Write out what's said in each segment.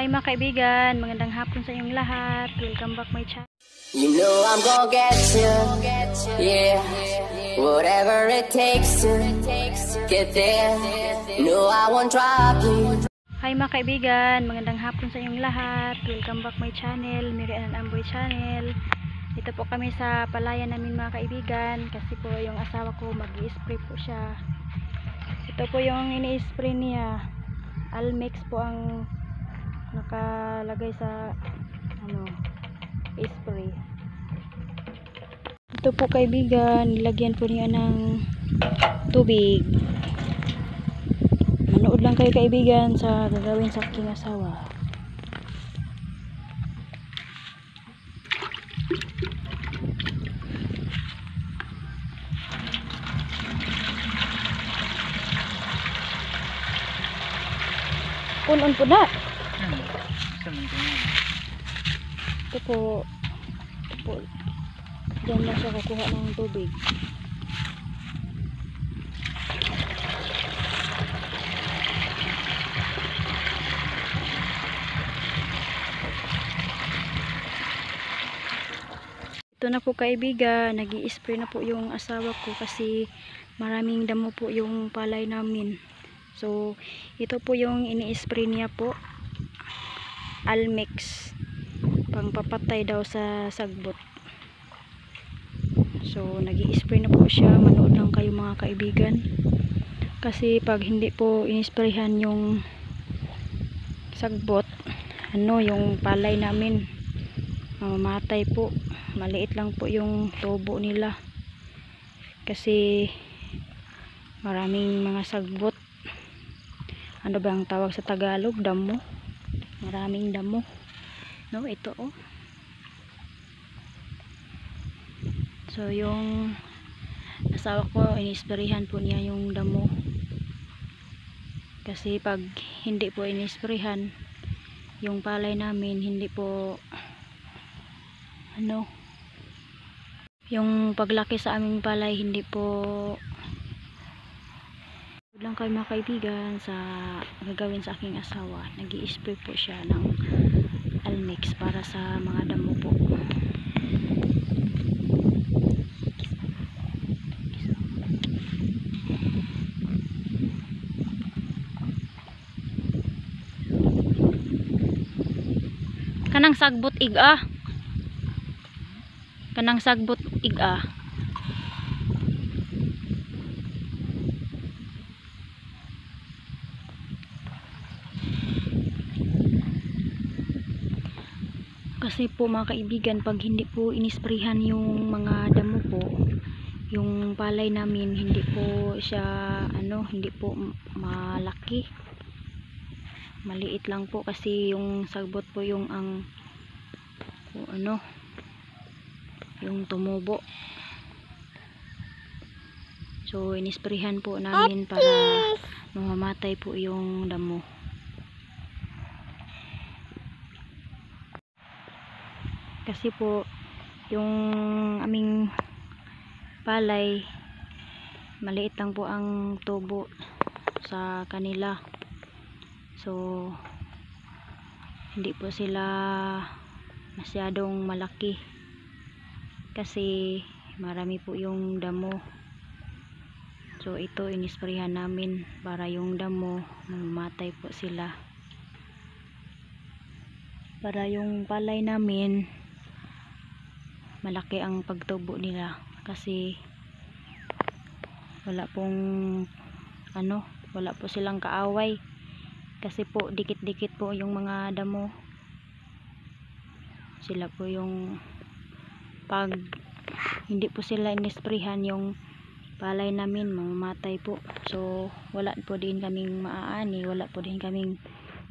Hi mga kaibigan, magandang hapon sa inyong lahat. Welcome back my channel. You know I'm gonna get you, yeah. Whatever it takes to get there. No, I won't drop you. Hi mga kaibigan, magandang hapon sa inyong lahat. Welcome back my channel, Mirian and Amboy channel. Ito po kami sa palayan namin mga kaibigan kasi po yung asawa ko mag-i-spray po siya. Ito po yung ini-spray niya. Almex po ang nakalagay sa spray. Ito po kaibigan, nilagyan po niya ng tubig. Manood lang kayo kaibigan sa gagawin sa aking asawa. Punon po na. Ito po diyan na siya kukuha ng tubig. Ito na po kaibigan, nag-i-spray na po yung asawa ko kasi maraming damo po yung palay namin. So ito po yung ini-spray niya po, Almex, pangpapatay daw sa sagbot. So nag-i-spray na po siya. Manood lang kayo mga kaibigan kasi pag hindi po in-sprayhan yung sagbot, yung palay namin, mamamatay po. Maliit lang po yung tubo nila kasi maraming mga sagbot. Ano ba ang tawag sa Tagalog? Damo. Maraming damo. No, ito oh. So yung asawa ko, inisprayan po niya yung damo. Kasi pag hindi po inisprayan yung palay namin, hindi po yung paglaki sa aming palay, hindi po lang kayo mga kaibigan sa gagawin sa aking asawa. Nag-i-spray po siya ng Almex para sa mga damo po. Kanang sagbot iga. Kanang sagbot iga. Kasi po mga kaibigan, pag hindi po inisprayhan yung mga damo po, yung palay namin, hindi po siya hindi po malaki. Maliit lang po kasi yung sagbot po yung yung tumubo. So inisprayhan po namin para mamamatay po yung damo. Kasi po yung aming palay, maliit lang po ang tubo sa kanila. So hindi po sila masyadong malaki kasi marami po yung damo. So ito inisprayan namin para yung damo mamatay po sila, para yung palay namin malaki ang pagtubo nila. Kasi wala po silang kaaway kasi po dikit-dikit po yung mga damo. Sila po yung pag hindi po sila inisprayhan yung palay namin, mamamatay po. So wala po din kaming maaani, wala po din kaming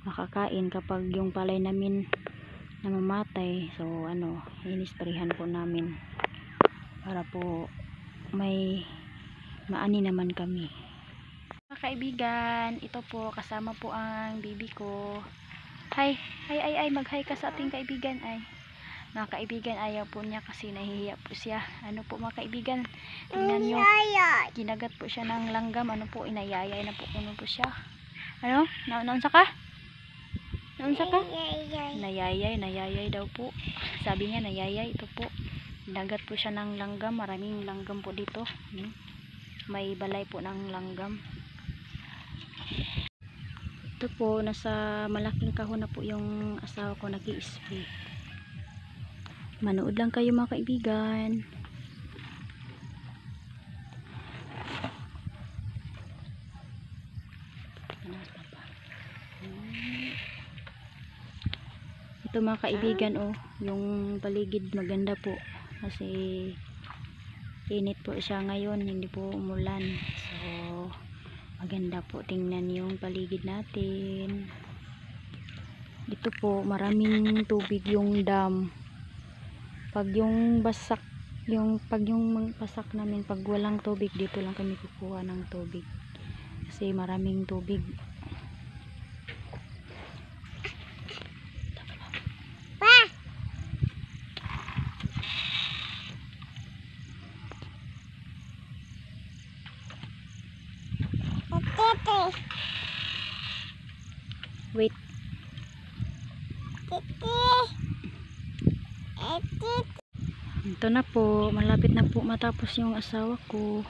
makakain kapag yung palay namin namamatay. So inisprayhan po namin para po may maani naman kami. Mga kaibigan, ito po kasama po ang baby ko. Hi, mag-hi ka sa ating kaibigan. Ay, mga kaibigan, ayaw po niya kasi nahihiya po siya. Po mga kaibigan, tingnan nyo, ginagat po siya ng langgam. Inayayay na po kuno po siya. Naunsa ka? Naunsa ka? Nayayay daw po. Sabi niya nayayay, ito po. Dagat po siya ng langgam, maraming langgam po dito. May balay po ng langgam. Ito po, nasa malaking kahon na po yung asawa ko nag-i-spray. Manood lang kayo mga kaibigan. Ito mga kaibigan, oh, yung paligid maganda po kasi init po siya ngayon, hindi po umulan, so maganda po tingnan yung paligid natin. Dito po maraming tubig yung dam. Pag yung basak, pag yung basak namin, pag walang tubig, dito lang kami kukuha ng tubig kasi maraming tubig. Wait. Ito na po, malapit na po matapos yung asawa ko.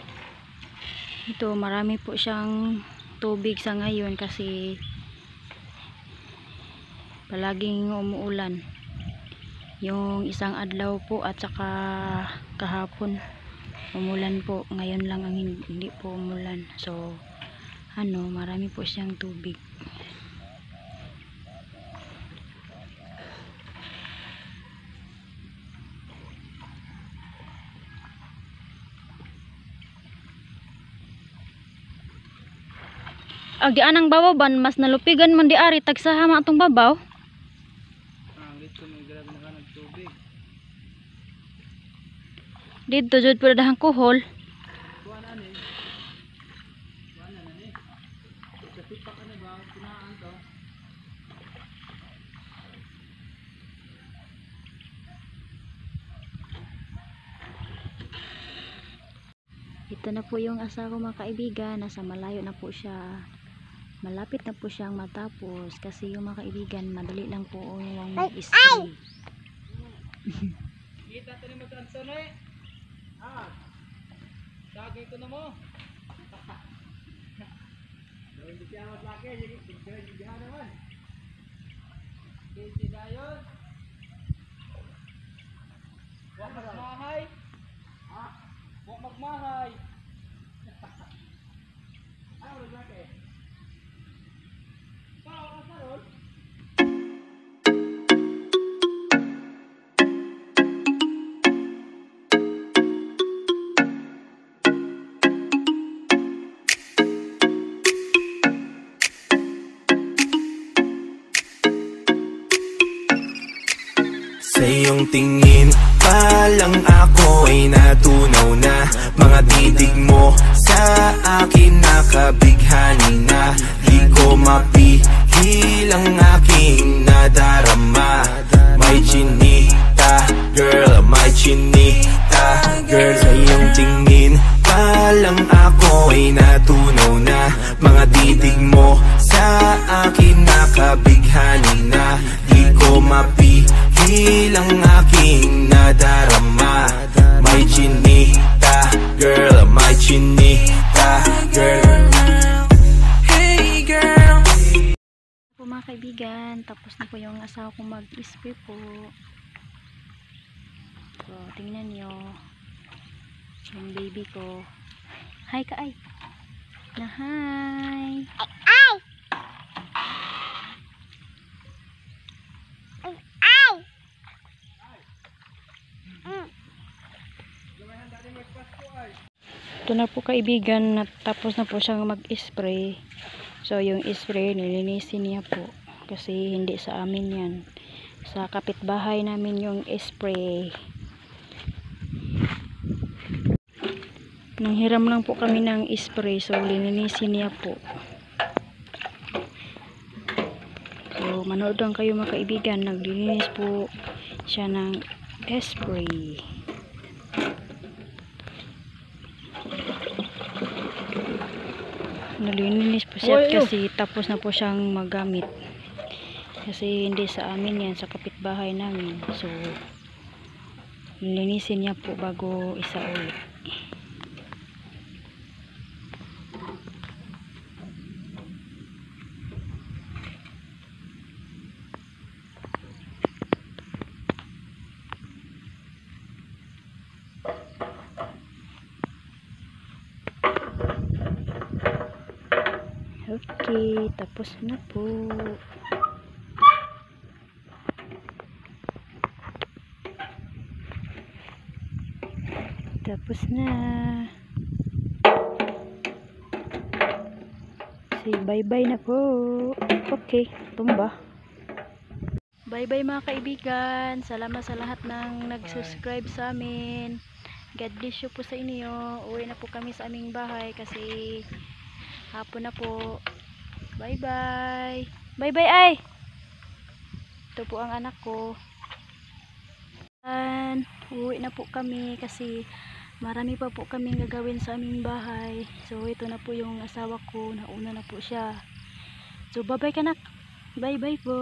Ito, marami po siyang tubig sa ngayon kasi palaging umuulan. Yung isang adlaw po at saka kahapon umulan po. Ngayon lang ang hindi po umulan. So, marami po siyang tubig. Ag di anang babaw ban mas nalupigan man di ari tagsahama atong babaw. Dito may grabe na ka nagtubig. Dito jud pud dahang kuhol. Kuha na ni. Kasipak ka na ba? Pinaan to. Ito na po yung asawa ko mga kaibigan. Nasa malayo na po siya. Malapit na po siyang matapos kasi yung mga kaibigan madali lang po yung mag-spray. Kita to ni magkanso na eh. Sagay ko na mo. Hindi siya matlaki, hindi siya naman. Hindi dayon. Huwag magmahay. Huwag magmahay. Ano maglaki? Pao ka karon? Sa iyong tingin pa lang ako ay natunaw na. Mga titig mo sa akin nakabighani na. Di ko mapigil ang aking nadarama. May chinita girl, may chinita girl. Sa iyong tingin pa lang ako ay natunaw na. Mga titig mo sa akin nakabighani na. Di ko mapigil ang aking nadarama. May chinita girl, may chinita girl. Hey girl. Po mga kaibigan, tapos na po yung asawa ko mag-spray po. So, tingnan nyo yung baby ko. Hi ka ay. Na hi. Ito na po kaibigan, natapos na po siyang mag-spray. So yung spray nilinisin niya po kasi hindi sa amin yan, sa kapitbahay namin yung spray. Nanghiram lang po kami ng spray, so linisin niya po. So manood lang kayo mga kaibigan, naglilinis po siya ng spray. Nalilinis po siya kasi tapos na po siyang magamit. Kasi hindi sa amin yan, sa kapitbahay namin. So, linisin niya po bago isa ulit. Okay, tapos na po. Tapos na. Say bye-bye na po. Okay, tumba. Bye-bye mga kaibigan. Salamat sa lahat ng nag-subscribe sa amin. God bless you po sa inyo. Uwi na po kami sa aming bahay kasi hapon na po. Bye-bye. Bye-bye ay. Ito po ang anak ko. Uwi na po kami kasi marami pa po kaming gagawin sa aming bahay. So ito na po yung asawa ko. Nauna na po siya. So bye-bye kanak. Bye-bye po.